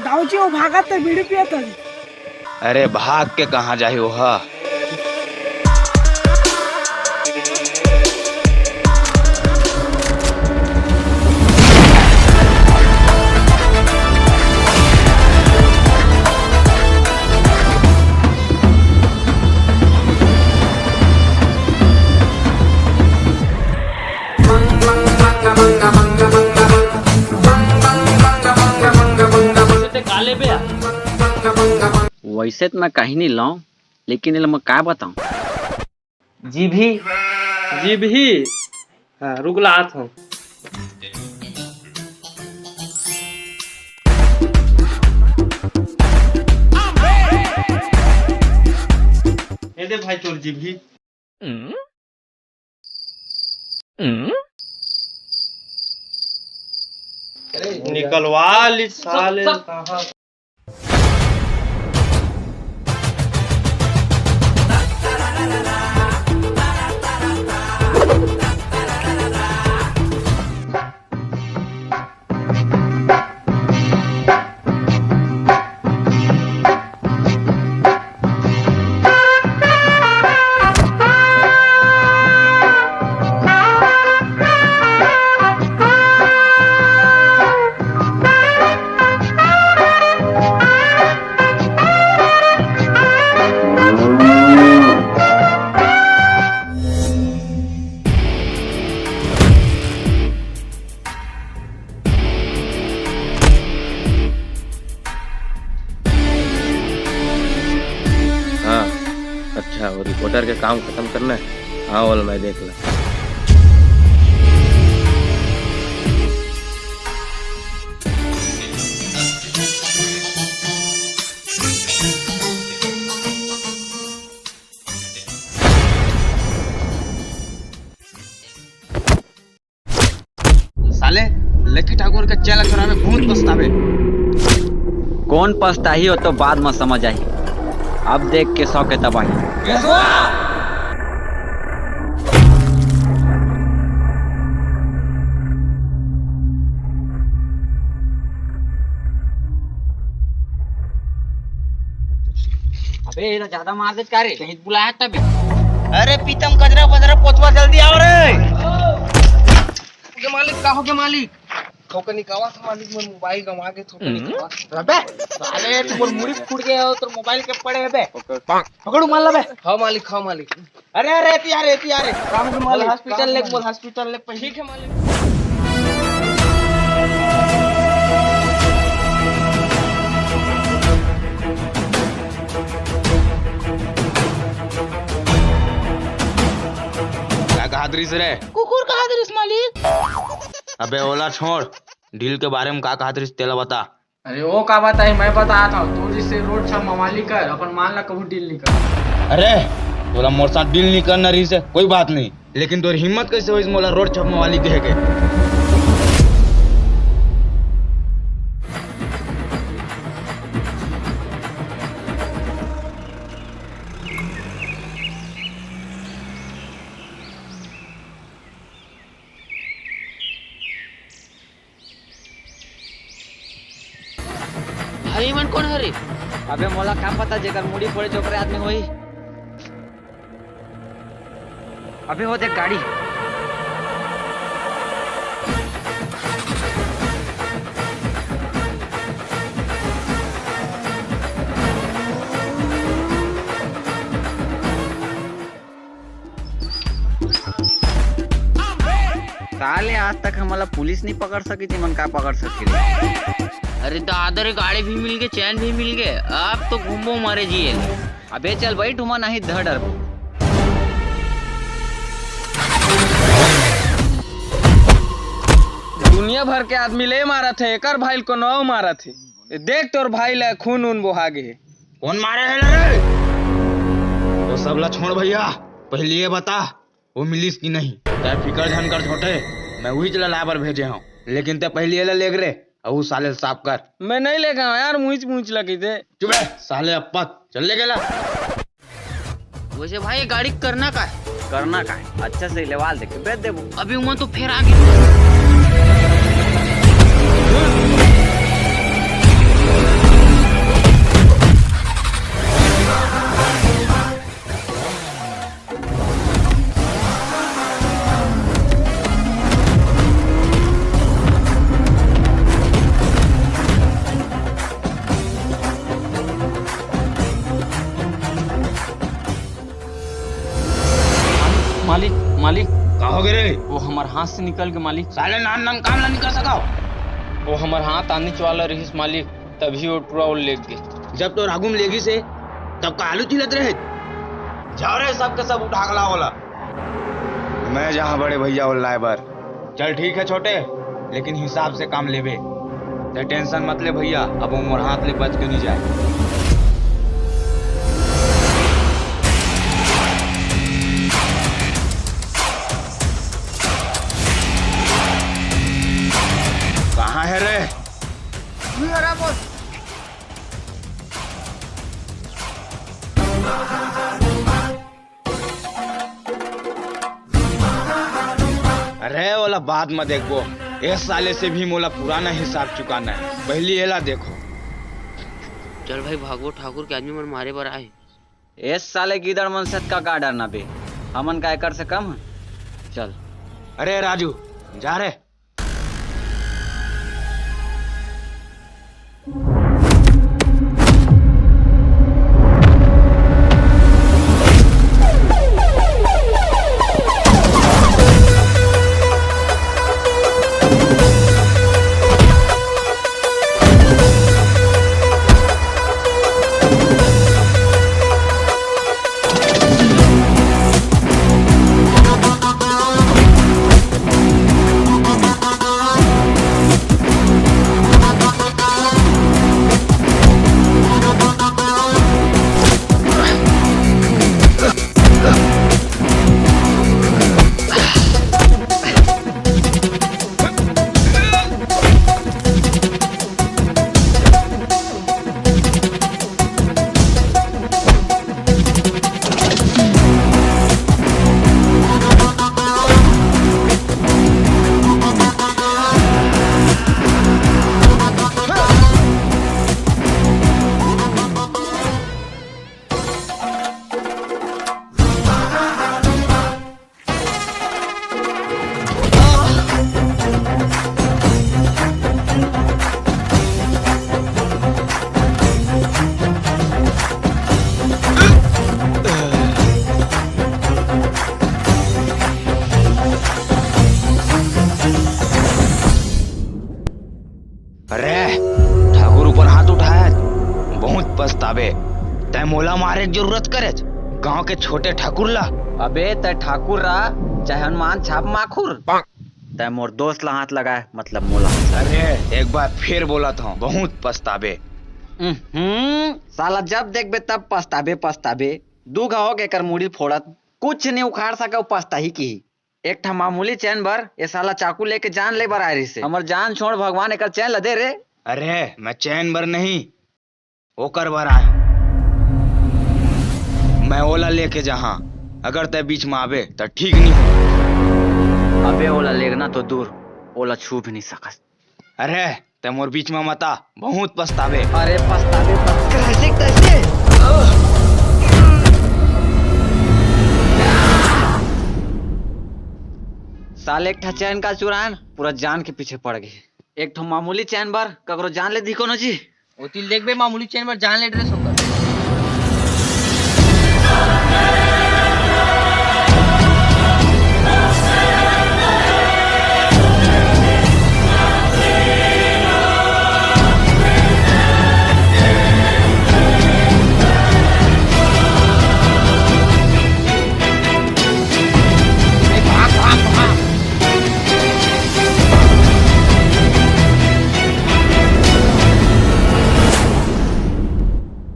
दाऊजी वो भागा तो बीड़ी पिया था। अरे भाग के कहाँ जाही हो हा? वैसे तो मैं कहीं नहीं लाऊं, लेकिन मैं क्या बताऊं। जी भी हाँ, रुक ला आता हूँ। ये दे भाई तोर जी भी निकलवा ली साले कहाँ। अच्छा, वो रिपोर्टर के काम खत्म करना है। हाँ बोल, मैं देख ला। साले लकी ठाकुर के चेला चुरावे बहुत पछतावे। कौन पछताही हो तो बाद में समझ आई, अब देख के सौ के तबाही। अबे ये तो ज्यादा मार दे का रे, कहीं बुलाया तब। अरे पीतम कजरा बजरा पोतवा जल्दी आओ रे। के मालिक का हो के मालिक ठोकनी कावा था मालिक, मैं मोबाइल गवा के ठोकनी कावा। अबे साले तू बोल मुड़ी फूट गया हो तो मोबाइल के पड़े है बे। पकड़ू मान ला बे। हाँ मालिक, हाँ मालिक। अरे अरे एती यार काम के मालिक हॉस्पिटल ले बोल, हॉस्पिटल ले पहले। ठीक है मालिक। क्या कहा दृश्य रे? कुकुर कहा दे इस मालिक। अबे ओला छोड़, डील के बारे में क्या कहा दृश्य तेला बता। अरे वो का बताई, मैं बता था तू जिससे रोड छा मवाली कर अपन मान ला कभी डील नहीं कर। अरे तोला मोर साथ डील नहीं करना रही से कोई बात नहीं, लेकिन तोर हिम्मत कैसे हुई मोला रोड छपने वाली कहे के? भाई मन कौन हरे? अबे मोला क्या पता, जेकर मुड़ी फोड़े जोकरे आदमी होई। अबे हो देख गाड़ी। साले आज तक हमारा पुलिस नहीं पकड़ सकी थी, मन का पकड़ सकी रे। अरे दादर गाड़ी भी मिल गए, चैन भी मिल गए, अब तो घूमो मारे जिए। अबे चल भाई ठुमा नहीं धड़। दुनिया भर के आदमी ले मारा थे, एकर भाई को नौ मारा थे। देख तोर भाई ले खून उन बोहागे है। कौन मारे है रे? तो सब ला छोड़ भैया, पहले ये बता वो मिलीस की नहीं? क्या फिकर झनकर छोटे, मैं वही चला लाबर भेजे हूँ, लेकिन ते पहले ये ले रे अहू साले साफ कर। मैं नहीं लेगा यार, मुझ लगी थे। चुप है साले अप्पत, चल ले गेला। वैसे भाई ये गाड़ी करना का है? करना का है, अच्छा से लेवाल देख के बेच देबो। अभी वहाँ तो फिर आगे मालिक मालिक, का हो गए रे? वो हमारे हाथ से निकल के मालिक। साले नाम नाम काम ना निकल सका। वो हमारे हाथ आने वाला रहीस मालिक, तभी वो टूरा और ले गए। जब तो रागुम लेगी से तब का आलू चिलत रहे। जाओ रे सब के सब उठा गला होला। मैं जहाँ बड़े भैया हो लाइबर। चल ठीक है छोटे, लेकिन हिसाब से काम लेबे। ते टेंशन मत ले भैया, अब वो मोर हाथ ले बच के नहीं जाए। कहाँ है रे? अरे वाला बाद में देखो, इस साले से भी मोला पुराना हिसाब चुकाना है। पहली एला देखो। चल भाई भागो, ठाकुर के आदमी मन मारे बर आए। इस साले गीदड़ मन सत का डरना बे, हमन का एकर से कम है। चल अरे राजू जा रे। अरे ठाकुर ऊपर हाथ उठाया, बहुत पछतावे। तय मोला मारे की जरूरत करे, गांव के छोटे ठाकुर ला। अबे तय ठाकुर रा चाहे हनुमान छाप माखुर, तय मोर दोस्त ला हाथ लगाए मतलब मोला। अरे एक बार फिर बोला था, बहुत पछतावे। साला जब देखबे तब पछताबे पछताबे। दू घाव के कर मुड़ी फोड़त, कुछ नहीं उखाड़ सका, पछता ही की। एक ठा मामूली चैन बर ये साला चाकू लेके जान ले बर आ रही से। हमर जान छोड़ भगवान एक चैन लदे रे। अरे मैं चैन बर नहीं, ओकर बर आए। मैं ओला लेके जहाँ, अगर तय बीच में आवे तो ठीक नहीं हो। अबे ओला लेगना तो दूर, ओला छू भी नहीं सकस। अरे तय मोर बीच में मता, बहुत पछतावे। अरे पछतावे कैसे कैसे। साले एक ठा चैन का चुरान पूरा जान के पीछे पड़ गए। एक ठो मामूली चैन बार ककरो जान ले दिखो न जी। ओतिल देख बे मामूली चैन पर जान ले ड्रेस होकर।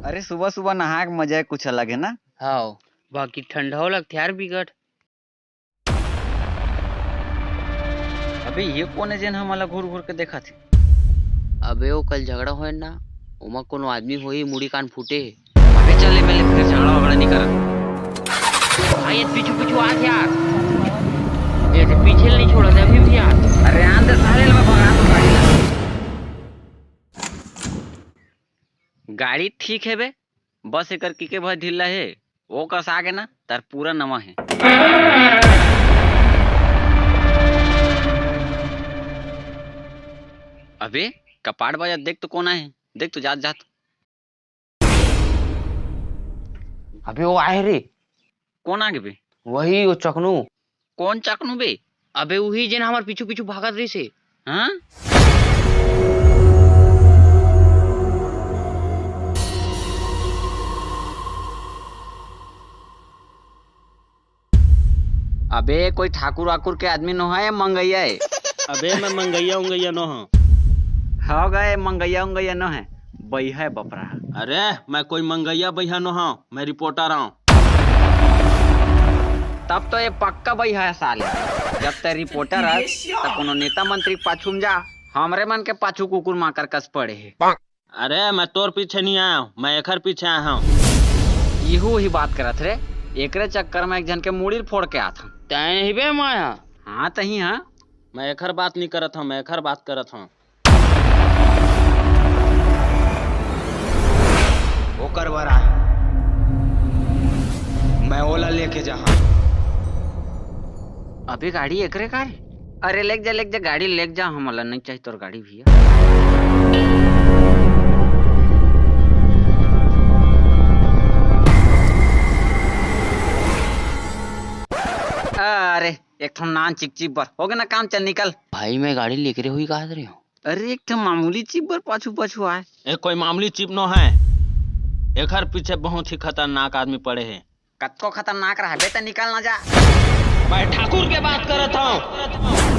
अरे सुबह सुबह नहा के मजा कुछ अलग है ना। हाँ बाकी ठंडा हो लगता यार बिगड़। अबे ये कौन है जिन हमला घूर घूर के देखा थे। अबे वो कल झगड़ा होए ना, ओमा कोनो आदमी होई मुड़ी कान फूटे। अबे चल ले फिर झगड़ा वगड़ा नहीं करत। भाई ये पीछू पीछू आ यार, ये तो पीछे नहीं छोड़ा था अभी भी यार। अरे आंदे साले में भगा तो गाड़ी ला। गाड़ी ठीक है बे, बस एकर के भर ढीला है, वो कस आगे ना तार पूरा नवा है। अबे कपाट बाजा देख तो कौन है, देख तो जात जात। अबे वो आए रे, कौन आगे बे? वही वो चकनू। कौन चकनू बे? अबे वही जन हमार पीछू पीछू भागत रही से। हाँ अबे कोई ठाकुर वाकुर के आदमी न है, मंगैया है। अबे मैं मंगैया उंगैया न हूँ। हो गए मंगैया उंगैया न है, बैहा है बपरा। अरे मैं कोई मंगैया बैहा न हूँ, मैं रिपोर्टर हूँ। तब तो ये पक्का बैहा है साले। जब ते रिपोर्टर है तब कोनो नेता मंत्री पाछू में जा, हमरे मन के पाछू कुकुर माकर कस पड़े है। अरे मैं तोर पीछे नहीं आया हूँ, मैं एकर पीछे आया हूँ। इहू ही बात करत रे, एकरे चक्कर में एक जन के मुड़ी फोड़ के आत हूँ। तय नहीं बे माया। हाँ तही हाँ, मैं एकर बात नहीं करत हूँ, मैं एकर बात करत हूँ। ओकर बरा मैं ओला लेके जहाँ। अभी गाड़ी एकरे का रे? अरे लेक जा गाड़ी लेक जा, हमला नहीं चाहिए तोर गाड़ी भैया। अरे एक ठो नान चिक बर हो गया ना काम, चल निकल। भाई मैं गाड़ी लेकर हुई कहा रही हूँ। अरे एक ठो मामूली चिप बर पाछू पाछू आए। एक कोई मामूली चिप न है, एकर पीछे बहुत ही खतरनाक आदमी पड़े हैं। कतको खतरनाक रहा बे, तो निकल ना जा। मैं ठाकुर के बात करत हूँ।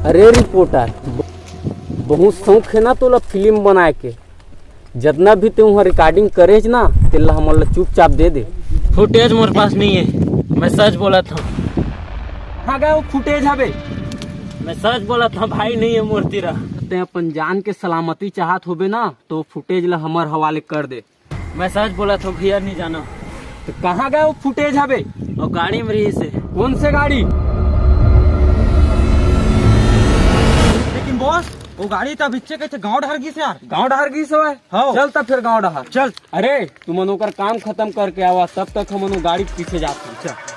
अरे रिपोर्टर, बहुत शौक है ना तोला फिल्म बनाए के। जितना भी तू वहाँ रिकॉर्डिंग करेज ना, तेला हमला चुपचाप दे दे। फुटेज मोर पास नहीं है, मैं सच बोला था। हाँ गए वो फुटेज हवे, मैं सच बोला था भाई, नहीं है मूर्ति रहा। ते अपन जान के सलामती चाहत होबे ना, तो फुटेज ला हमार हवाले कर दे। मैं सच बोला था भैया, नहीं जाना। तो कहाँ गए वो फुटेज हवे? और गाड़ी में रही से। कौन से गाड़ी? लेकिन बॉस वो गाड़ी तो पीछे कहते गाँव डहर गई से यार। गाँव डहर गई से है? हाँ। चल तब फिर गाँव डहर चल। अरे तुम मनोकर काम खत्म करके आवा, तब तक हम गाड़ी के पीछे जाते हैं। चल।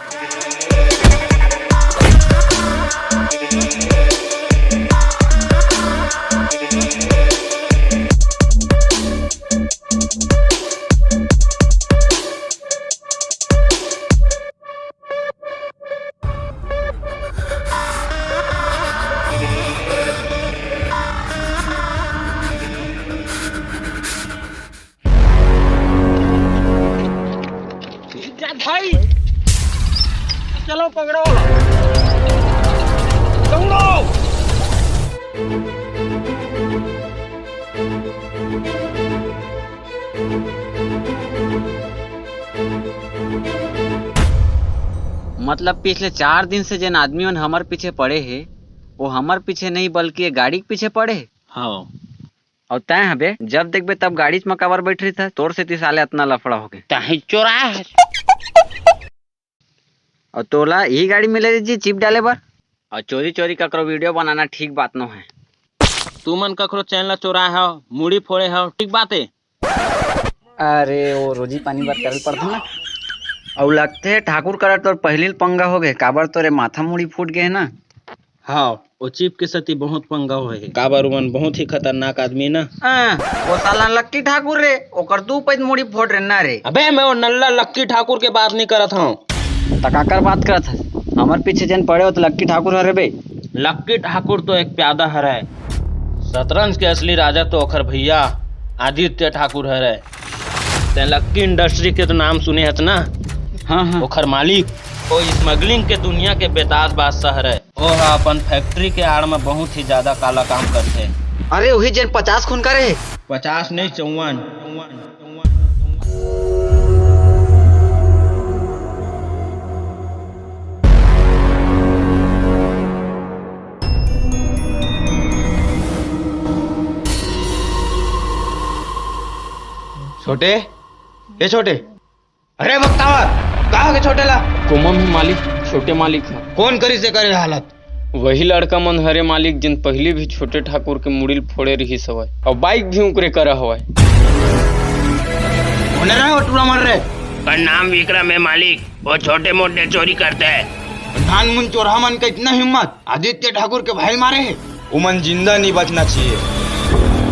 भाई चलो पकड़ो, दौड़ो। मतलब पिछले 4 दिन से जिन आदमी हमार पीछे पड़े है, वो हमार पीछे नहीं बल्कि ये गाड़ी के पीछे पड़े है। हाँ और तय हबे जब देखबे तब गाड़ी में कवर बैठ रही था तोर से ती साले इतना लफड़ा हो गए ताही चोरा है। और तोला यही गाड़ी मिले जी चिप डाले बर और चोरी चोरी ककरो वीडियो बनाना ठीक बात न है। तू मन ककरो चैन ला चोरा है मुड़ी फोड़े है ठीक बात है। अरे वो रोजी पानी बात करल पड़ता ना और लगते है ठाकुर करत तोर पहली पंगा हो गए काबर तोरे माथा मुड़ी फूट गए ना। हाँ वो चिप के सती बहुत पंगा हुए है काबर मन बहुत ही खतरनाक आदमी ना। वो साला लक्की ठाकुर रे ओकर तू पैद मुड़ी फोड़ रे ना रे। अबे मैं वो नल्ला लक्की ठाकुर के बात नहीं करत हूँ। तकाकर बात करत है हमार पीछे जन पड़े हो तो लक्की ठाकुर हरे बे। लक्की ठाकुर तो एक प्यादा हरे शतरंज के असली राजा तो ओखर भैया आदित्य ठाकुर हरे। ते लक्की इंडस्ट्री के तो नाम सुने हत ना। हाँ ओखर मालिक वो स्मगलिंग के दुनिया के बेताज बादशाह है। वो अपन फैक्ट्री के आड़ में बहुत ही ज्यादा काला काम करते। अरे वही जन 50 खून करे 50 नहीं 54। छोटे ये छोटे अरे बख्तावर कहा के छोटे ला कुमम ही मालिक छोटे मालिक है। कौन करी से करे हालत वही लड़का मन हरे मालिक जिन पहले भी छोटे ठाकुर के मुड़िल फोड़े रही सवय और बाइक भी उकरे करा हवय। होने रहा टूरा मर रहे पर नाम विक्रम है मालिक वो छोटे मोटे चोरी करते हैं। धान मुन चोरा मन का इतना हिम्मत आदित्य ठाकुर के भाई मारे है उमन जिंदा नहीं बचना चाहिए।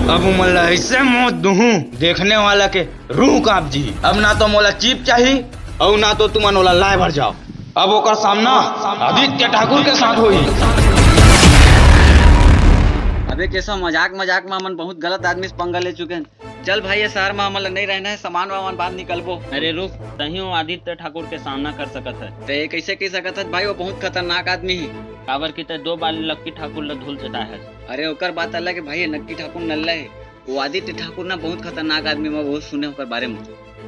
अब उमन ऐसे मौत दूहूं देखने वाला के रूह कांप जी। अब ना तो मोला चीप चाहिए और ना तो तुमन वाला लाए भर जाओ। अब ओकर सामना आदित्य ठाकुर के साथ होई। अबे कैसा मजाक मजाक में हमन बहुत गलत आदमी से पंगा ले चुके हैं। चल भाई ये शहर में हमन नहीं रहना है सामान वामान बाद निकलबो। अरे रुक तही वो आदित्य ठाकुर के सामना कर सकत है। तो ये कैसे कह सकत है भाई वो बहुत खतरनाक आदमी है। काबर की ते 2 बार लक्की ठाकुर ला धूल चटा है। अरे ओकर बात अलग है भाई ये नक्की ठाकुर नल्ला है वो आदित्य ठाकुर ना बहुत खतरनाक आदमी मैं बहुत सुने ओकर बारे में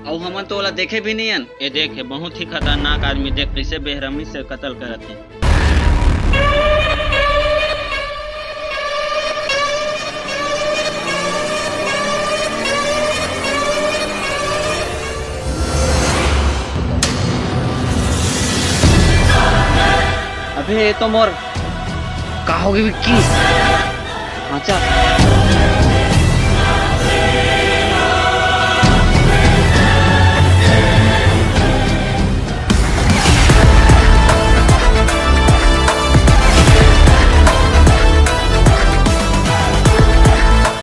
और हमन तो ओला देखे भी नहीं हन। ये देखे बहुत ही खतरनाक आदमी देख कैसे बेरहमी से कत्ल करत है। अबे ये तो मोर का होगी विक्की। अच्छा